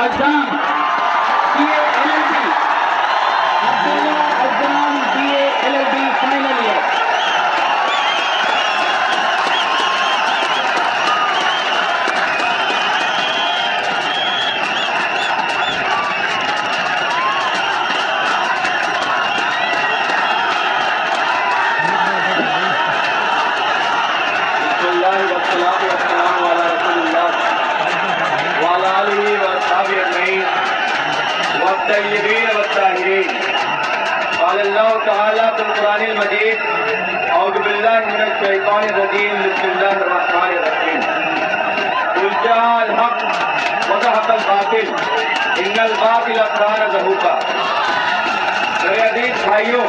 اجام BA LLB عبداللہ اجام BA LLB final year. قال اللہ تعالیٰ فی القرآن المجید اعوذ باللہ من الشیطان الرجیم بسم اللہ الرحمن الرحیم قل جاء الحق وزهق الباطل ان الباطل کان زہوقا. میرے عزیز بھائیوں،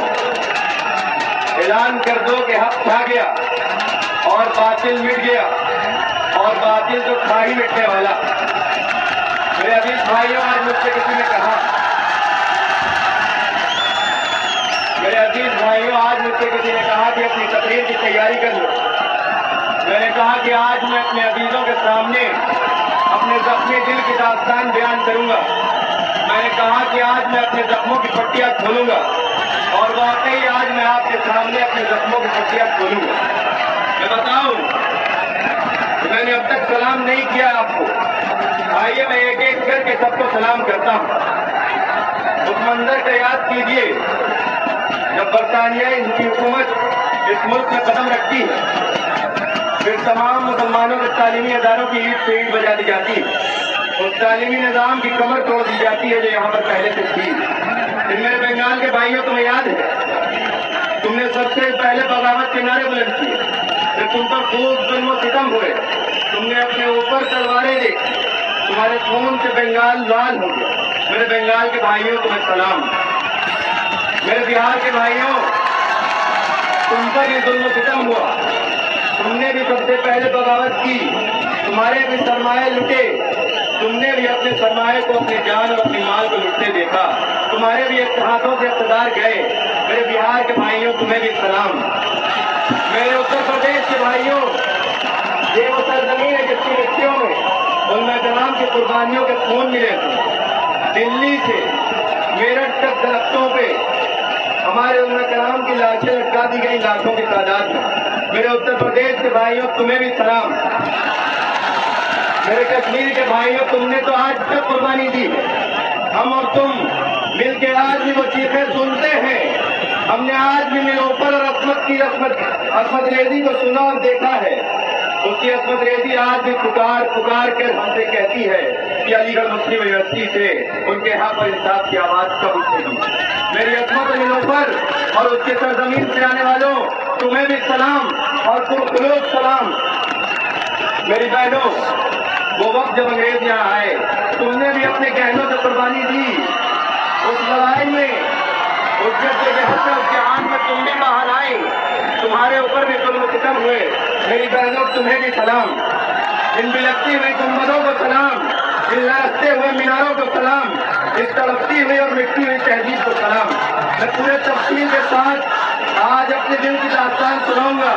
اعلان کر دو کہ حق چھا گیا اور باطل مٹ گیا، اور باطل تو کھا ہی مٹنے والا. میرے عزیز بھائیوں، آج مجھ سے کسی نے کہا کہ اپنی تقریر کی تیاری کر لو. میں نے کہا کہ آج میں اپنے عزیزوں کے سامنے اپنے زخمی دل کی داستان بیان کروں گا. میں نے کہا کہ آج میں اپنے زخموں کی پٹیاں کھولوں گا، اور واقعی آج میں آپ کے سامنے اپنے زخموں کی پٹیاں کھولوں گا. میں بتاؤں کہ میں نے اب تک سلام نہیں کیا آپ کو. آئیے میں ایک ایک کر کے سب کو سلام کرتا ہوں. اس منظر کو یاد کیجیے جب برطانیہ کی حکومت اس ملک میں قدم رکھتی ہے، پھر تمام مسلمانوں کے تعلیمی اداروں کی عید سے عید بجا دی جاتی ہے. اس تعلیمی نظام کی کمر توڑ دی جاتی ہے جو یہاں پر پہلے سے تھی. میرے بنگال کے بھائیوں، تمہیں یاد ہے تم نے سب سے پہلے بغاوت کے نعرے بلند کیے، پھر تم پر خوب ظلم و ستم ہوئے، تم نے اپنے اوپر تلواریں دیکھی، تمہارے خون سے بنگال لال ہو گیا. میرے بنگال کے بھائیوں تمہیں سلام. میرے بہار کے بھائیوں، تم پر یہ ظلم و ستم ہوا، تم نے بھی سب سے پہلے بغاوت کی، تمہارے بھی سرمایہ لٹے، تم نے بھی اپنے سرمایہ کو، اپنی جان اور اپنی مال کو لٹتے دیکھا، تمہارے بھی ہاتھوں سے اقتدار گئے. میرے بہار کے بھائیوں تمہیں بھی سلام. میرے اتر پردیش کے بھائیوں، یہ وہ سرزمین ہے جس کی مٹیوں میں علماء کرام کی قربانیوں کے خون ملے تھے. دلی سے میرٹھ تک درختوں پہ ہمارے علماء کرام کی لاشیں لٹکا دی گئی لاکھوں کی تعداد میں. میرے اتر پردیش کے بھائیوں تمہیں بھی سلام. میرے کشمیر کے بھائیوں، تم نے تو آج تک قربانی دی ہے. ہم اور تم مل کے آج بھی وہ چیخیں سنتے ہیں. ہم نے آج بھی نیلوفر اور عصمت ریزی کو سنا اور دیکھا ہے. اس کی عصمت ریزی آج بھی پکار کر ہم سے کہتی ہے کہ علی گڑھ مسلم یونیورسٹی سے ان کے حق اور انصاف کی آواز کب اٹھے گی. میری عصمت نیلوفر اور اس کے سرزمین سے آنے والوں تمہیں بھی سلام اور پرخلوص سلام. میری بہنوں، وہ وقت جب انگریز یہاں آئے، تم نے بھی اپنے گہنوں سے قربانی دی. اس لڑائی میں، اس جدوجہد میں، اس جہان میں تم بھی باہر آئے، تمہارے اوپر بھی ظلم و ستم ہوئے. میری بہنوں تمہیں بھی سلام. ان بلکتی ہوئی گنبدوں کو سلام، ان لرزتے ہوئے میناروں کو سلام، اس تڑپتی ہوئی اور مٹتی ہوئی تہذیب کو سلام. میں پورے تفصیل کے ساتھ آج اپنے دل کی داستان سناؤں گا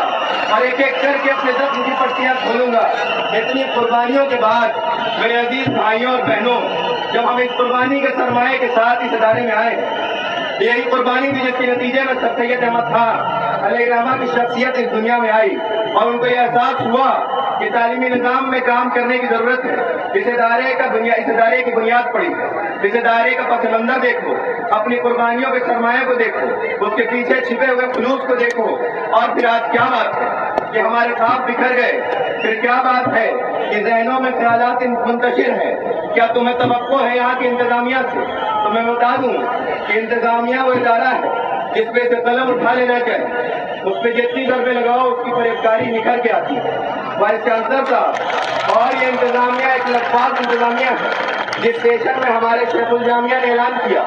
اور ایک ایک کر کے اپنے زخم کی پٹیاں کھولوں گا. اتنی قربانیوں کے بعد میرے عزیز بھائیوں اور بہنوں، جب ہم اس قربانی کے سرمایے کے ساتھ اس ادارے میں آئے، یہی قربانی تھی جس کے نتیجے میں سر سید احمد خان علیہ الرحمہ کی شخصیت اس دنیا میں آئی اور ان کو یہ احساس ہوا کہ تعلیمی نظام میں کام کرنے کی ضرورت ہے. اس ادارے کی بنیاد پڑی. اس ادارے کا پس منظر دیکھو، اپنی قربانیوں کے سرمایہ کو دیکھو، اس کے پیچھے چھپے ہوئے خلوص کو دیکھو، اور پھر آج کیا بات ہے کہ ہمارے خواب بکھر گئے. پھر کیا بات ہے کہ ذہنوں میں خیالات منتشر ہیں. کیا تمہیں توقع ہے یہاں کی انتظامیہ سے؟ تو میں بتا دوں کہ انتظامیہ وہ ادارہ ہے جس پہ سے قلم اٹھا لینا چاہیے، اس پہ جتنی ضربیں لگاؤ اس کی فریبکاری نکھر کے آتی ہے. وائس چانسلر صاحب، اور یہ انتظامیہ ایک لفاظ انتظامیہ ہے. جس سیشن میں ہمارے شیخ الجامعہ نے اعلان کیا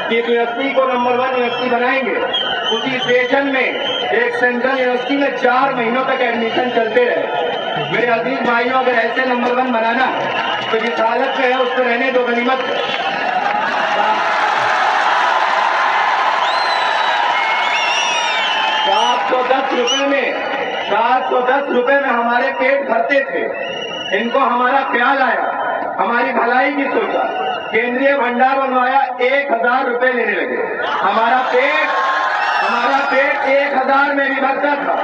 کہ یونیورسٹی کو نمبر 1 یونیورسٹی بنائیں گے، اسی سیشن میں ایک سینٹرل یونیورسٹی میں 4 مہینوں تک ایڈمیشن چلتے رہے. میرے عزیز بھائیوں، اگر ایسے نمبر 1 بنانا تو جس حالت میں ہے اس کو رہنے دو، غنیمت. 710 روپے میں ہمارے پیٹ بھرتے تھے. ان کو ہمارا خیال آیا، ہماری بھلائی کی سوچا، केंद्रीय भंडार बनवाया, 1000 रुपए लेने लगे। हमारा पेट 1000 में भी भरता था।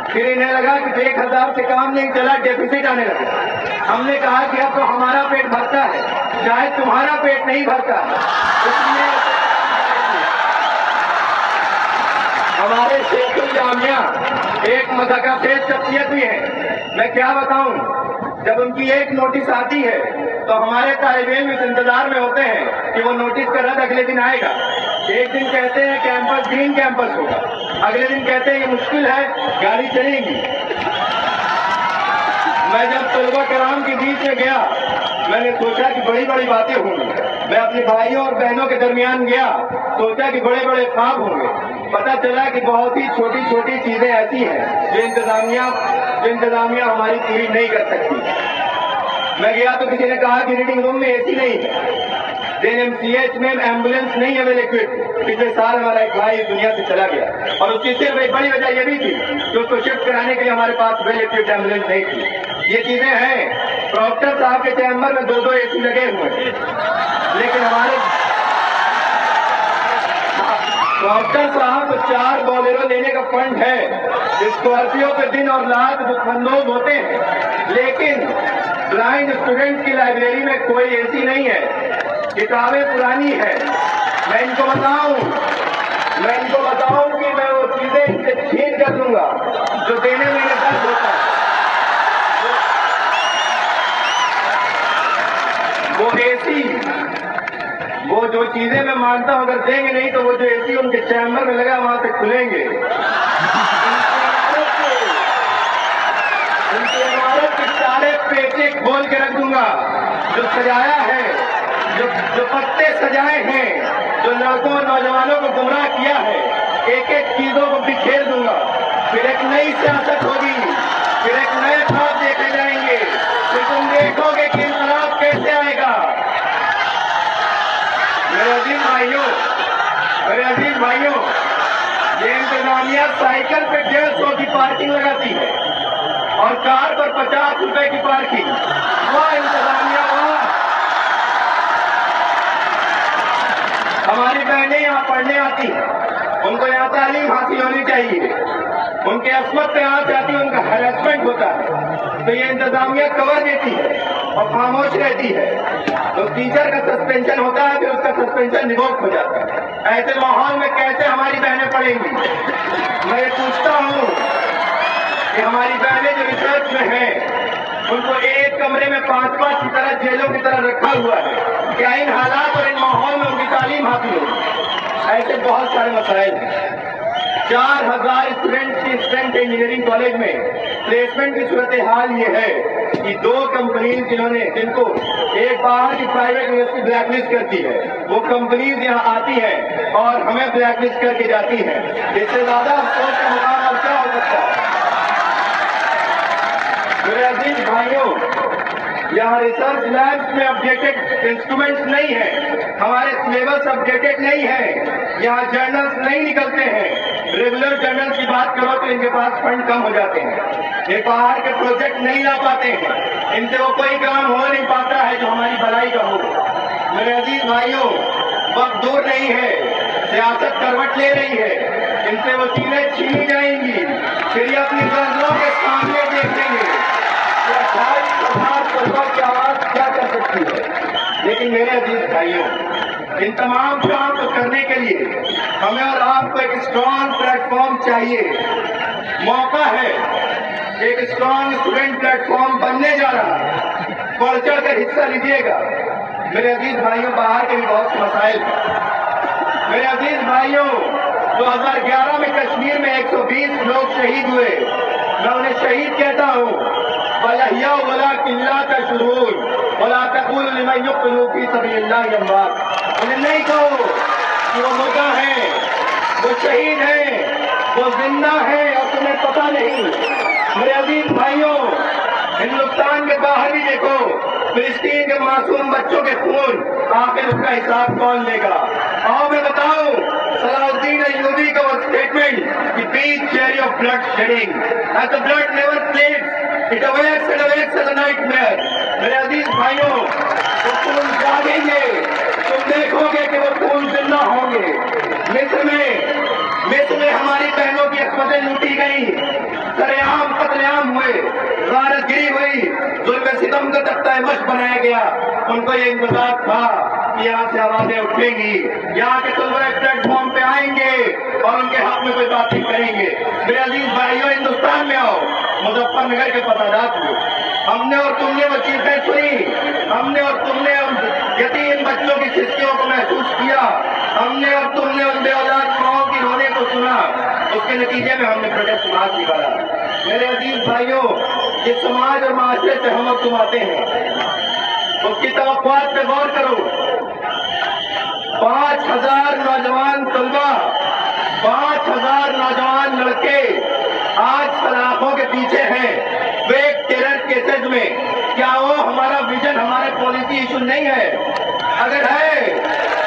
फिर इन्हें लगा कि 1000 से काम नहीं चला, डेफिसिट आने लगा। हमने कहा कि अब तो हमारा पेट भरता है, शायद तुम्हारा पेट नहीं भरता, इसलिए हमारे शेखुल जामिया एक मज़ाक़ाफ़ेज़ शख्सियत भी है। मैं क्या बताऊं, जब उनकी एक नोटिस आती है तो हमारे तालिब इल्म इस इंतजार में होते हैं कि वो नोटिस का रद्द अगले दिन आएगा। एक दिन कहते हैं कैंपस ग्रीन कैंपस होगा, अगले दिन कहते हैं ये मुश्किल है, गाड़ी चलेगी। मैं जब तलबा कराम के बीच में गया, मैंने सोचा कि बड़ी बड़ी बातें होंगी। मैं अपने भाइयों और बहनों के दरमियान गया, सोचा कि बड़े बड़े ख्वाब होंगे। पता चला कि बहुत ही छोटी छोटी चीजें ऐसी हैं जो इंतजामिया हमारी पूरी नहीं कर सकती। मैं गया तो किसी ने कहा कि रीडिंग रूम में एसी नहीं है, एमसीएच में एम्बुलेंस नहीं है वेल इक्विप्ड। पिछले साल हमारा एक भाई दुनिया से चला गया और उसकी सिर्फ एक बड़ी वजह यह भी थी कि उसको शिफ्ट कराने के लिए हमारे पास वेल इक्विप्ड एम्बुलेंस नहीं थी। ये चीजें हैं। डॉक्टर साहब के चैम्बर में 2-2 एसी लगे हुए हैं, लेकिन हमारे डॉक्टर साहब को 4 बोलेरो लेने का फंड है। स्कॉर्पियो पे दिन और रात दुखमंदोज होते हैं, लेकिन ब्लाइंड स्टूडेंट्स की लाइब्रेरी में कोई एसी नहीं है, किताबें पुरानी है। मैं इनको बताऊं कि मैं वो चीजें इनसे छीन कर दूंगा जो देने में इन्हें दर्द होता है। वो एसी, वो जो चीजें मैं मानता हूं अगर देंगे नहीं तो वो जो एसी उनके चैम्बर में लगा वहां से खुलेंगे। उनकी इमारत के सारे पेचे खोल के रख दूंगा। जो सजाया है, जो पत्ते सजाए हैं, जो लड़कों और नौजवानों को गुमराह किया है, एक एक चीजों को बिखेर दूंगा। फिर एक नई सियासत होगी, फिर एक नए ख्वाब देखे जाएंगे, फिर तुम देखोगे कि इंकलाब कैसे आएगा। मेरे अजीज भाइयों, ये इंतजामिया साइकिल पे 150 की पार्किंग लगाती है और कार पर 50 रुपए की पार्किंग। वाह इंतजामिया वाह। हमारी बहनें यहाँ पढ़ने आती हैं, उनको यहाँ तालीम हासिल होनी चाहिए। उनके अस्मत पे यहाँ जाती है, उनका हैरेसमेंट होता है, तो ये इंतजामिया कवर देती है और खामोश रहती है। तो टीचर का सस्पेंशन होता है, फिर उसका सस्पेंशन रिवोक हो जाता है। ऐसे माहौल में कैसे हमारी बहनें पढ़ेंगी? मैं ये पूछता हूँ कि हमारी बहनें जो रिसर्च में हैं, उनको एक कमरे में 5-5 की तरह जेलों की तरह रखा हुआ है। क्या इन हालात और इन माहौल में उनकी तालीम हासिल होगी? ऐसे बहुत सारे मसाइल हैं। 4000 स्टूडेंट्स की स्ट्रेंथ इंजीनियरिंग कॉलेज में प्लेसमेंट की सूरत हाल ये है कि 2 कंपनीज जिनको एक बाहर की प्राइवेट यूनिवर्सिटी ब्लैकलिस्ट करती है, वो कंपनीज यहाँ आती हैं और हमें ब्लैकलिस्ट करके जाती हैं। इससे ज्यादा अफसोस का मुकाम और क्या हो सकता है? मेरे अजीज भाइयों, यहाँ रिसर्च लैब्स में अपडेटेड इंस्ट्रूमेंट्स नहीं है, हमारे सिलेबस अपडेटेड नहीं है, यहाँ जर्नल्स नहीं निकलते हैं। रेगुलर जर्नल्स की बात करो तो इनके पास फंड कम हो जाते हैं, ये बाहर के प्रोजेक्ट नहीं ला पाते हैं, इनसे वो कोई काम हो नहीं पाता है जो हमारी भलाई का हो। मेरे अजीज भाइयों, वक्त दूर नहीं है, सियासत करवट ले रही है, इनसे वो चीजें छीनी जाएंगी, फिर ये अपनी गरजों के सामने देखेंगे की आवाज क्या कर सकती है। लेकिन मेरे अजीज भाइयों, इन तमाम काम को करने के लिए हमें और आपको एक स्ट्रॉन्ग प्लेटफॉर्म चाहिए। मौका है, एक स्ट्रॉन्ग स्टूडेंट प्लेटफॉर्म बनने जा रहा है, बढ़ चढ़ कर हिस्सा लीजिएगा। मेरे अजीज भाइयों, बाहर के भी बहुत से मसाइल हैं। मेरे अजीज भाइयों, 2011 में कश्मीर में 120 लोग शहीद हुए। मैं उन्हें शहीद कहता हूँ। वलहिया वला किल्ला तशरूर वला तकुल लिमन युक़तलू फी सबीलिल्लाह अमवात। उन्हें नहीं कहो कि वो मुर्दा हैं, वो शहीद हैं, वो जिंदा हैं और तुम्हें पता नहीं। मेरे अजीज भाइयों, हिंदुस्तान के बाहर भी देखो, फिलिस्तीन के मासूम बच्चों के खून, आखिर उसका हिसाब कौन लेगा? आओ मैं बताऊं, सलाहुद्दीन अय्यूबी का वो स्टेटमेंट कि beach cherry of blood shedding, as the blood never sleeps, it awakes and awakes as a nightmare. मेरे अजीज भाइयों, वो खून जागेंगे, जानें लूटी गई, सरेआम कत्लेआम हुए, गारतगिरी हुई, जुल्म सितम का तख्ता मश बनाया गया। उनको ये इंतजार था कि यहाँ से आवाजें उठेंगी, यहाँ के तलबा प्लेटफॉर्म पे आएंगे और उनके हक में कोई बातें करेंगे। मेरे अजीज भाइयों, हिंदुस्तान में आओ, मुजफ्फरनगर के फसादात हुए, हमने और तुमने वो चीखें सुनी, हमने और तुमने उन यतीम बच्चों की सिस्कियों को महसूस किया, हमने और तुमने उन बेऔलाद माओं की रोने को सुना, उसके नतीजे में हमने प्रोटेस्ट मार्च निकाला। मेरे अजीज भाइयों, जिस समाज और माशरे से हम और तुम आते हैं, उसकी तवक्कुआत पे गौर करो। 5000 नौजवान तलबा, 5000 नौजवान लड़के आज सलाखों के पीछे हैं फेक टेरर केसेज में। क्या वो हमारा विजन, हमारे पॉलिसी इशू नहीं है? अगर है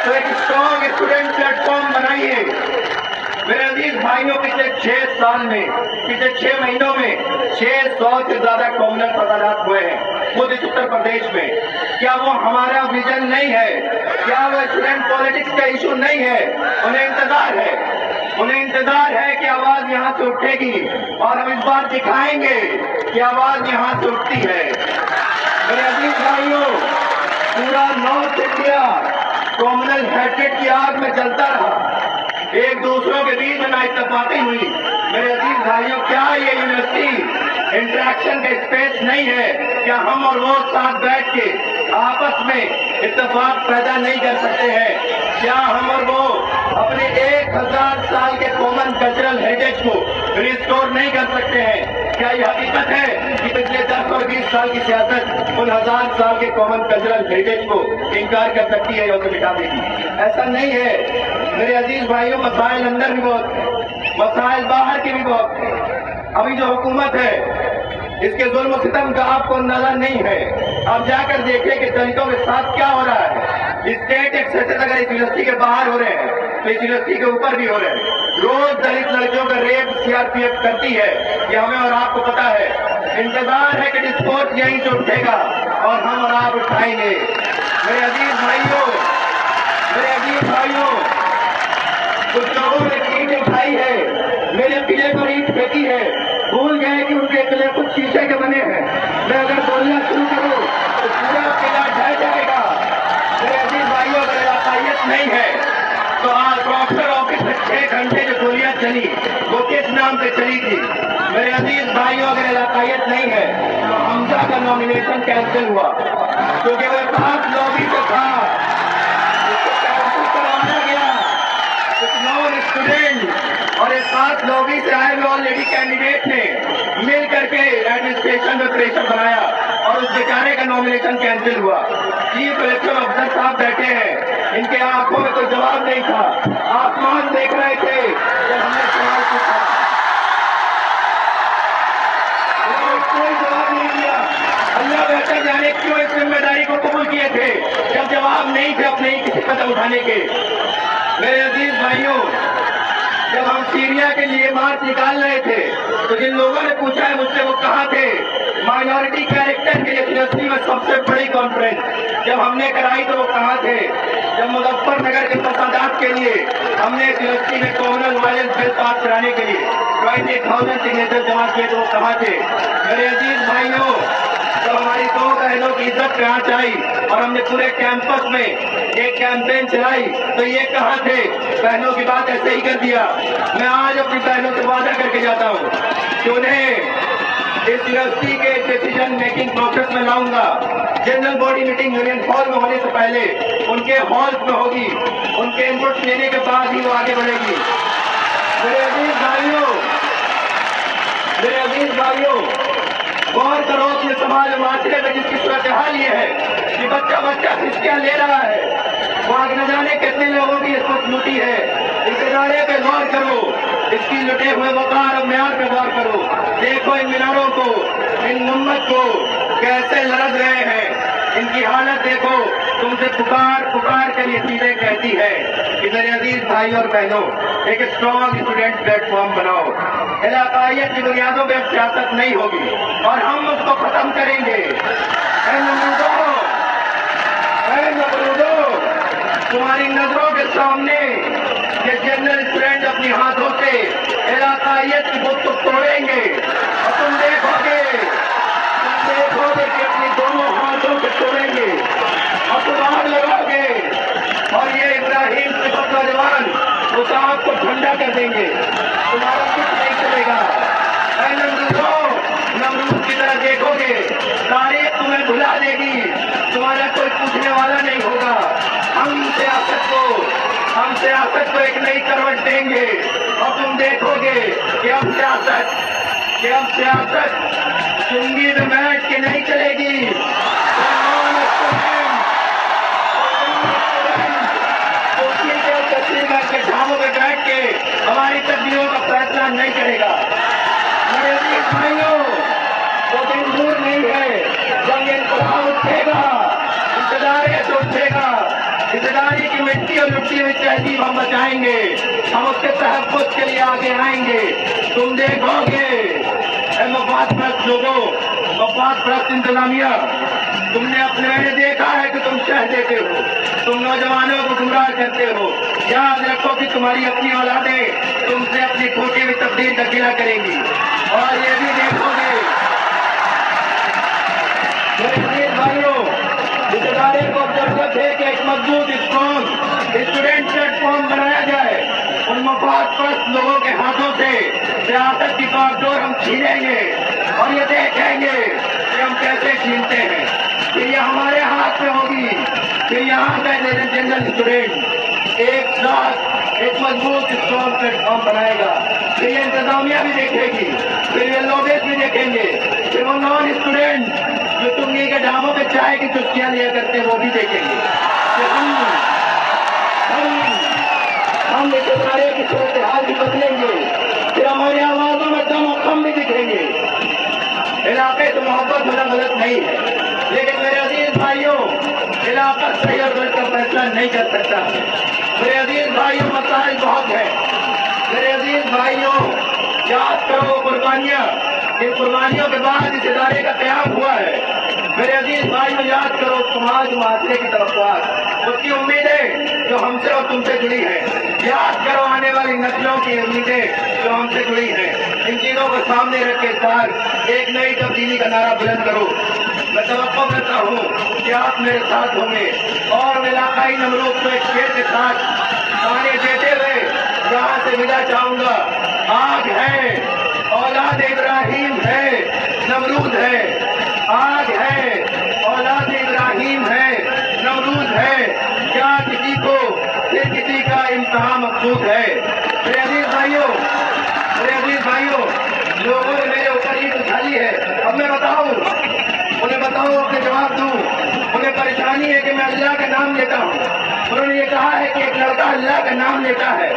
तो एक स्ट्रॉन्ग स्टूडेंट प्लेटफॉर्म बनाइए। मेरे अजीज भाइयों, पिछले 6 साल में, पिछले 6 महीनों में 600 से ज्यादा कॉमनल फसादात हुए हैं खुद इस उत्तर प्रदेश में। क्या वो हमारा विजन नहीं है? क्या वो स्टूडेंट पॉलिटिक्स का इशू नहीं है? उन्हें इंतजार है, उन्हें इंतजार है कि आवाज यहाँ से उठेगी और हम इस बार दिखाएंगे कि आवाज यहाँ से उठती है। मेरे अजीज भाइयों, पूरा नॉर्थ इंडिया कॉमनल हैट्रेड की आग में जलता रहा, एक दूसरों के बीच में ना इत्तेफाकी हुई। मेरे अजीज भाइयों, क्या ये यूनिवर्सिटी इंटरेक्शन का स्पेस नहीं है? क्या हम और वो साथ बैठ के आपस में इत्तेफाक पैदा नहीं कर सकते हैं? क्या हम और वो अपने 1000 साल के कॉमन कल्चरल हेरिटेज को रिस्टोर नहीं कर सकते हैं? क्या ये हकीकत है कि पिछले 10 और 20 साल की सियासत उन 1000 साल के कॉमन कल्चरल हेरिटेज को इनकार कर सकती है या उसे मिटा देगी? ऐसा नहीं है। मेरे अजीज भाइयों, मसाइल अंदर भी बहुत, मसाइल बाहर की भी बहुत। अभी जो हुकूमत है, इसके जुल्म सितम का आपको अंदाजा नहीं है। आप जाकर देखिए कि दलितों के साथ क्या हो रहा है। स्टेट एक्सेसेस अगर इस यूनिवर्सिटी के बाहर हो रहे हैं तो इस यूनिवर्सिटी के ऊपर भी हो रहे हैं। रोज दलित लड़कियों का रेप सीआरपीएफ करती है, ये हमें और आपको पता है। इंतजार है कि डिस्पोर्ट यहीं से उठेगा और हम और आप उठाएंगे। मेरे अजीज भाइयों, मेरे अजीज भाइयों, कुछ लोगों ने ईंट उठाई है, मेरे किले पर ईंट फेंकी है, भूल गए कि उनके किले कुछ शीशे के बने हैं। मैं अगर बोलना शुरू करूं तो पूरा किला ढह जाएगा। मेरे अजीज भाइयों, अगर इलाकायत नहीं है तो आज प्रॉक्टर ऑफिस में 6 घंटे जो गोलियां चली, वो किस नाम पे चली थी? मेरे अजीज भाइयों, अगर इलाकायत नहीं है तो हमजा का नॉमिनेशन कैंसिल हुआ क्योंकि वो खास लॉबी से था, उसको कैंसिल करवाया गया। कुछ नॉन स्टूडेंट और एक खास लॉबी से आए हुए ऑलरेडी कैंडिडेट ने मिल करके एडमिनिस्ट्रेशन में प्रेशर बनाया और उस बेचारे का नॉमिनेशन कैंसिल हुआ। चीफ इलेक्शन अफसर साहब बैठे हैं, इनके आंखों में कोई जवाब नहीं था, आसमान देख रहे थे जब हमने सवाल पूछा, कोई जवाब नहीं दिया। अल्लाह बेहतर जाने क्यों इस जिम्मेदारी को कबूल किए थे जब जवाब नहीं थे अपने ही किसी कदम उठाने के। मेरे अजीज भाइयों, जब हम सीरिया के लिए मार्च निकाल रहे थे तो जिन लोगों ने पूछा है मुझसे वो कहाँ थे? माइनॉरिटी कैरेक्टर के लिए यूनिवर्सिटी में सबसे बड़ी कॉन्फ्रेंस जब हमने कराई तो वो कहाँ थे? जब मुजफ्फरनगर के फसादात के लिए हमने यूनिवर्सिटी में कॉमनल वायलेंस बिल पास कराने के लिए 20,000 सिग्नेचर जमा किए तो वो कहाँ थे? मेरे अजीज भाइयों, जब हमारी 2 बहनों की इज्जत पे आंच आई और हमने पूरे कैंपस में एक कैंपेन चलाई तो ये कहाँ थे? बहनों की बात ऐसे ही कर दिया। मैं आज अपनी बहनों से वादा करके जाता हूँ कि उन्हें इस यूनिवर्सिटी के डिसीजन मेकिंग प्रोसेस में लाऊंगा। General body meeting union hall में होने से पहले उनके हॉल्स में होगी, उनके इनपुट लेने के बाद ही वो आगे बढ़ेगी। मेरे अजीज भाइयों, मेरे अजीज भाइयों, गौर करो अपने समाज माशरे में जिसकी सूरत हाल ये है कि बच्चा बच्चा सिस्कियां ले रहा है, वो आगे न जाने कितने लोगों की ये सोच लूटी है। इस इदारे पे गौर करो, इसकी लुटे हुए वकार और म्यार पे गौर करो। देखो इन मीनारों को, इन गुम्बद को कैसे लरज रहे हैं, इनकी हालत देखो। तुमसे पुकार पुकार कर ये चीजें कहती है कि मेरे अजीज भाई और बहनों, एक स्ट्रॉन्ग स्टूडेंट प्लेटफॉर्म बनाओ। इलाकायत की बुनियादों पर सियासत नहीं होगी और हम उसको खत्म करेंगे। तुम्हारी नजरों के सामने ये जनरल स्टूडेंट अपनी हाथों से علاقائیت کی بت کو توڑیں گے اور تم دیکھو گے کہ اپنی دونوں ہاتھوں سے توڑیں گے اور تم آگ لگاؤ گے اور یہ ابراہیم کے نوجوان اس آگ کو ٹھنڈا کر دیں گے، تمہارا کچھ نہیں چلے گا۔ اے نمرود کی طرح دیکھو گے، تاریخ تمہیں بھلا دے گی، تمہارا کوئی پوچھنے والا نہیں ہوگا۔ ہم سیاست کو ایک نئی کروٹ دیں گے اور تم دیکھو گے کہ اب سیاست چنگی میں بیٹھ کے نہیں چلے گی۔ کے ڈھابوں میں بیٹھ کے ہماری تدبیروں کا فیصلہ نہیں کرے گا۔ میرے عزیز بھائیوں، وہ دن دور نہیں ہے جنگ انقلاب اٹھے گا، اقتداریت اٹھے گا، اقتداری کی مٹی اور لٹی ہوئی تہذیب ہم بچائیں گے، ہم اس کے تحفظ کے لیے آگے آئیں گے۔ تم دیکھو گے اے مفاد پرست لوگوں، مفاد پرست انتظامیہ، تم نے دیکھا ہے کہ تم شہ دیتے ہو، تم نوجوانوں کو گمراہ کرتے ہو۔ یاد رکھو کہ تمہاری اپنی اولادیں تم سے اپنی کھوٹی ہوئی تبدیل کا گلہ کریں گی، اور یہ بھی دیکھو گے میرے عزیز بھائیوں، اس ادارے کو ضرورت ہے کہ ایک مضبوط اسٹرانگ اسٹوڈنٹ پلیٹ فارم بنایا جائے۔ ان مفاد پرست لوگوں کے ہاتھوں سے سیاست کی باغ ڈور ہم چھینیں گے اور یہ دیکھیں گے کہ ہم کیسے چھینتے ہیں۔ پھر یہ ہمارے ہاتھ میں ہوگی، پھر یہاں کا جنرل اسٹوڈنٹ ایک ساتھ ایک مضبوط اسٹرانگ پلیٹ فارم بنائے گا۔ پھر یہ انتظامیہ بھی دیکھے گی، پھر یہ لوبیز بھی دیکھیں گے، پھر وہ نان اسٹوڈنٹ جو تنگی کے ڈھابوں پہ چائے کی چسکیاں لیا کرتے ہیں وہ بھی دیکھیں گے کہ ہم اس ادارے کی صورتحال بھی بدلیں گے۔ پھر ہماری آوازوں میں دم و خم بھی دکھیں گے۔ علاقے سے محبت ہونا غلط نہیں ہے، لیکن میرے عزیز بھائیوں، علاقہ صحیح اور غلط کا فیصلہ نہیں کر سکتا۔ میرے عزیز بھائیوں، مسائل بہت ہیں۔ میرے عزیز بھائیوں، یاد کرو قربانیاں، ان قربانیوں کے بعد اس ادارے کا قیام ہوا ہے۔ میرے عزیز بھائیوں، یاد کرو سماج معاشرے کی توقعات، اس کی امیدیں جو ہم سے اور تم سے جڑی ہیں۔ یاد کرو آنے والی نسلوں کی امیدیں جو ہم سے جڑی ہیں۔ ان چیزوں کو سامنے رکھ کے ایک نئی تبدیلی کا نعرہ بلند کرو۔ میں توقع کرتا ہوں کہ آپ میرے ساتھ ہوں گے، اور میں علاقائی نمرود کو ایک شعر کے ساتھ گانے دیتے ہوئے یہاں سے ودا چاہوں گا۔ آگ ہے، اولاد ابراہیم ہے، نمرود ہے۔ آگ ہے، اولاد ابراہیم ہے، نمرود ہے۔ کیا کسی کو پھر کسی کا امتحان مقصود ہے؟ میرے عزیز بھائیوں، لوگوں نے میرے اوپر عید اٹھائی ہے۔ اب میں انہیں بتاؤں، اپنے جواب دوں۔ انہیں پریشانی ہے کہ میں اللہ کا نام لیتا ہوں۔ انہوں نے یہ کہا ہے کہ ایک لڑکا اللہ کا نام لیتا ہے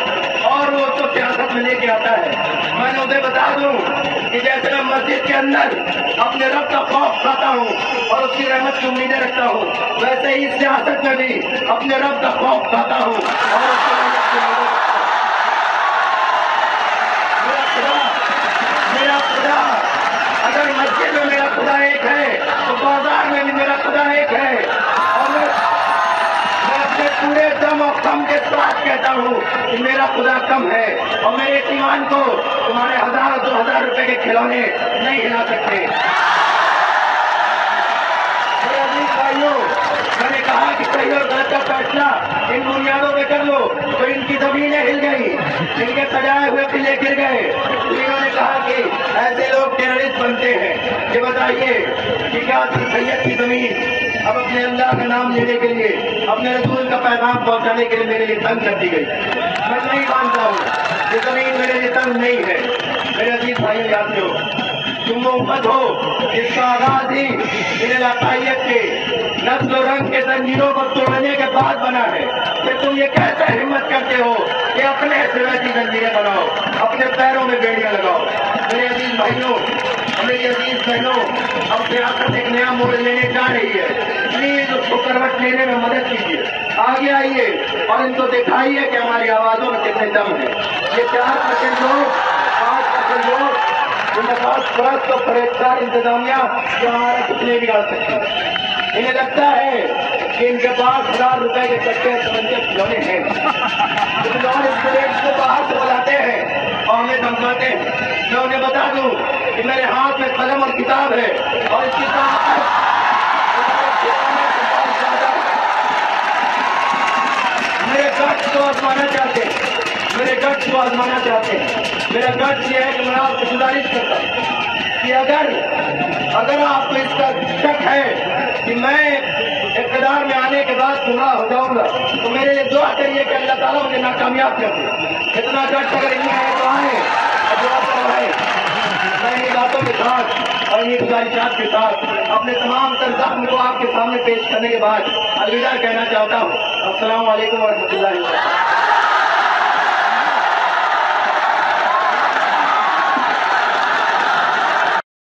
اور وہ اس کو سیاست میں لے کے آتا ہے۔ میں نے انہیں بتا دوں کہ جیسے میں مسجد کے اندر اپنے رب کا خوف کھاتا ہوں اور اس کی رحمت کی امیدیں رکھتا ہوں، ویسے ہی سیاست میں بھی اپنے رب کا خوف کھاتا ہوں اور اس کی رحمت کی امیدیں رکھتا ہوں۔ میرا خدا، اگر مسجد میں میرا خدا ایک ہے تو بازار میں بھی میرا خدا ایک ہے، اور میں اپنے پورے دم اور خم کے ساتھ کہتا ہوں کہ میرا خدا کم ہے، اور میرے ایمان کو تمہارے 1000-2000 روپے کے کھلونے نہیں ہلا سکتے۔ میرے عزیز بھائیوں، میں نے کہا کہ صحیح اور غلط کا فیصلہ ان بنیادوں پہ کر لو، تو ان کی زمینیں ہل گئی، ان کے سجائے ہوئے قلعے گر گئے۔ انہوں نے کہا کہ ایسے لوگ ٹیررسٹ بنتے ہیں۔ یہ بتائیے کہ کیا سید کی زمین اب اپنے اللہ کا نام لینے کے لیے، اپنے رسول کا پیغام پہنچانے کے لیے میرے لیے تنگ کر دی گئی؟ میں نہیں مانتا ہوں، یہ زمین میرے لیے تنگ نہیں ہے۔ میرے عزیز بھائیوں، یاد کرو، تم وہ امت ہو جس کا آغاز ہی ان علاقائیت کے نسل و رنگ کے زنجیروں کو توڑنے کے بعد بنا ہے۔ کہ تم یہ کیسے ہمت کرتے ہو کہ اپنے سرے کی زنجیریں بناؤ، اپنے پیروں میں بیڑیاں لگاؤ؟ میرے عزیز بھائیوں، میری عزیز بہنوں، اب سیاست ایک نیا موڑ لینے جا رہی ہے۔ پلیز اس کو کروٹ لینے میں مدد کیجیے، آگے آئیے اور ان کو دکھائیے کہ ہماری آوازوں میں کتنے دم ہے۔ یہ 4% لوگ، 5% لوگ، پرست اور پریشان انتظامیہ جو ہمارا کچھ نہیں بگاڑ سکتے۔ انہیں لگتا ہے کہ ان کے پاس 1000 روپے کے کٹے سمندر کھلونے ہیں۔ نان اسٹوڈنٹس کو باہر سے بلاتے ہیں اور ہمیں आजमाते हैं। मैं उन्हें बता दूं कि मेरे हाथ में कलम और किताब है और इस किताब मेरे गट्स को आजमाना चाहते हैं, मेरे गट्स को आजमाना चाहते हैं। मेरा गट्स ये है कि मैं आपसे गुजारिश करता हूं कि अगर आपको इसका शक है कि मैं इक़्तिदार में आने के बाद गुमराह हो जाऊंगा, तो मेरे लिए दुआ करिए कि अल्लाह ताला मुझे नाकामयाब कर दे। इतना गट्स अगर इनमें है तो आए और दुआ करवाए। मैं इन बातों के साथ और ये गुजारिशात के साथ अपने तमाम तर ज़ख्म को आपके सामने पेश करने के बाद अलविदा कहना चाहता हूँ। अस्सलामु अलैकुम व रहमतुल्लाहि व बरकातहू।